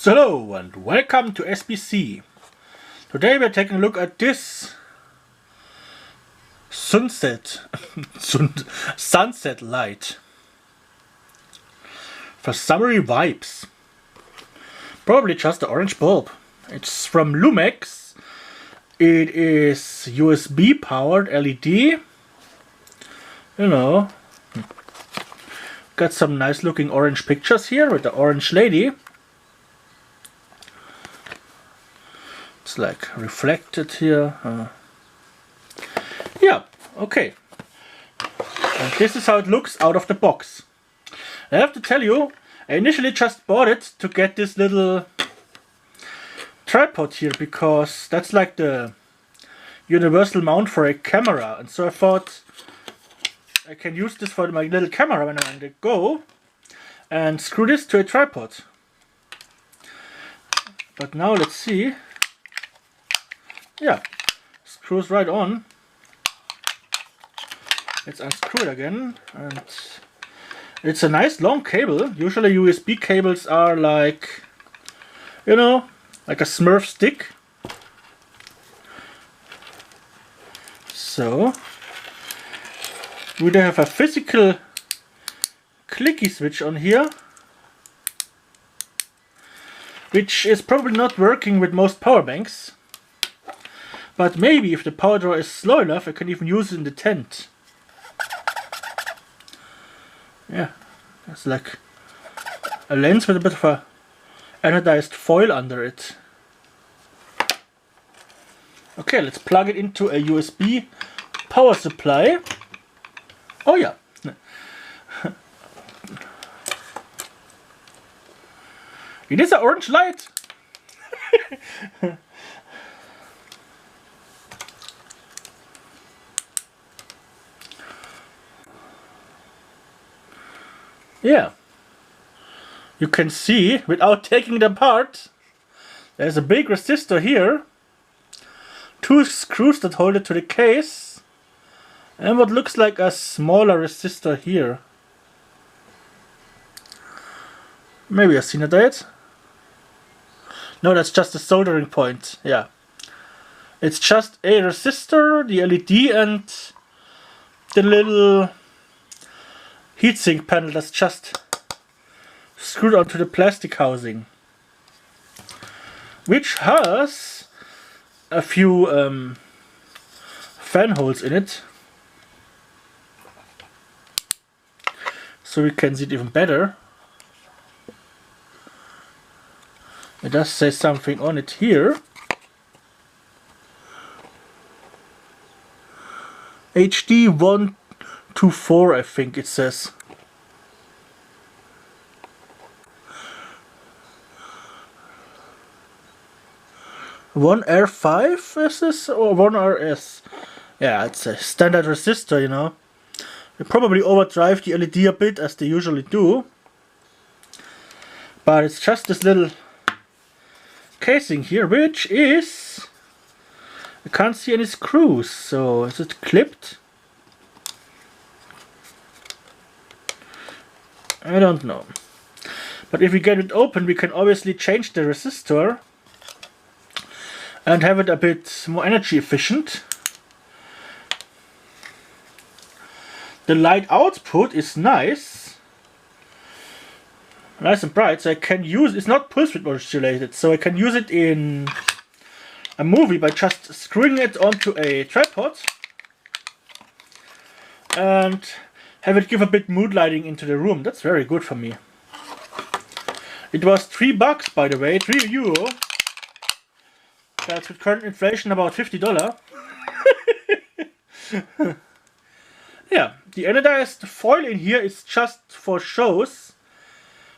So hello and welcome to SBC. Today we're taking a look at this sunset light for summery vibes. Probably just the orange bulb. It's from Lumex. It is USB powered LED. You know, got some nice looking orange pictures here with the orange lady. It's like reflected here. Yeah, okay. And this is how it looks out of the box. I have to tell you, I initially just bought it to get this little tripod here because that's like the universal mount for a camera, and so I thought I can use this for my little camera when I'm on the go and screw this to a tripod. But now let's see. Yeah, screws right on. Let's unscrew it again, and it's a nice long cable. Usually USB cables are like, you know, like a Smurf stick. So we do have a physical clicky switch on here, which is probably not working with most power banks. But maybe if the power draw is slow enough, I can even use it in the tent. Yeah, it's like a lens with a bit of a anodized foil under it. Okay, let's plug it into a USB power supply. Oh yeah. It is an orange light. Yeah, you can see without taking it apart, there's a big resistor here, two screws that hold it to the case, and what looks like a smaller resistor here. Maybe a Cena diode? No, that's just a soldering point. Yeah, it's just a resistor, the LED, and the little heatsink panel that's just screwed onto the plastic housing, which has a few fan holes in it, so we can see it even better. It does say something on it here. HD 124, I think it says. One R5 is this, or one RS? Yeah, it's a standard resistor, you know. They probably overdrive the LED a bit, as they usually do. But it's just this little casing here, which is... I can't see any screws, so is it clipped? I don't know. But if we get it open, we can obviously change the resistor and have it a bit more energy efficient. The light output is nice and bright, so I can use, it's not pulse width modulated, so I can use it in a movie by just screwing it onto a tripod and have it give a bit mood lighting into the room. That's very good for me. It was $3, by the way, €3. That's with current inflation about $50. Yeah, the anodized foil in here is just for shows.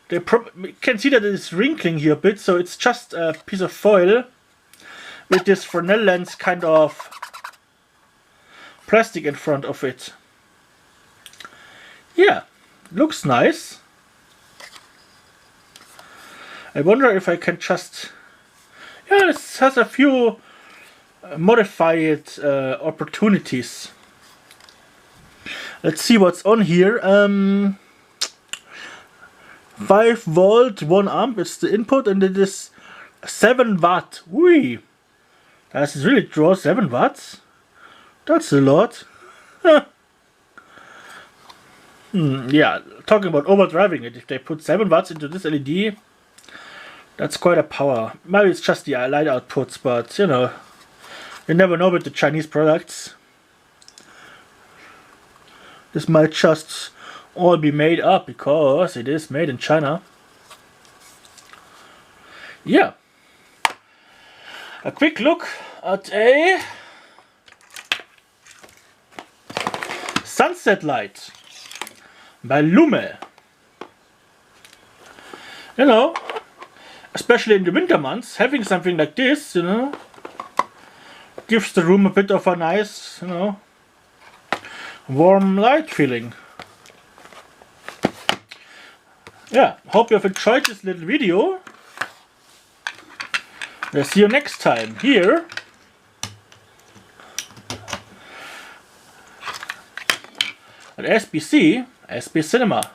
You can see that it is wrinkling here a bit, so it's just a piece of foil with this Fresnel lens kind of plastic in front of it. Yeah, looks nice. I wonder if I can just... Yeah, it has a few modified opportunities. Let's see what's on here. 5 volt, 1 amp, it's the input, and it is 7 watt. Whee! Does it really draw 7 watts? That's a lot. Yeah, talking about overdriving it, if they put 7 watts into this LED, that's quite a power. Maybe it's just the light outputs, but you know, you never know with the Chinese products. This might just all be made up because it is made in China. Yeah. A quick look at a sunset light by Lume. You know, especially in the winter months, having something like this, you know, gives the room a bit of a nice, you know, warm light feeling. Yeah, hope you have enjoyed this little video. I'll see you next time here at SBC Cinema.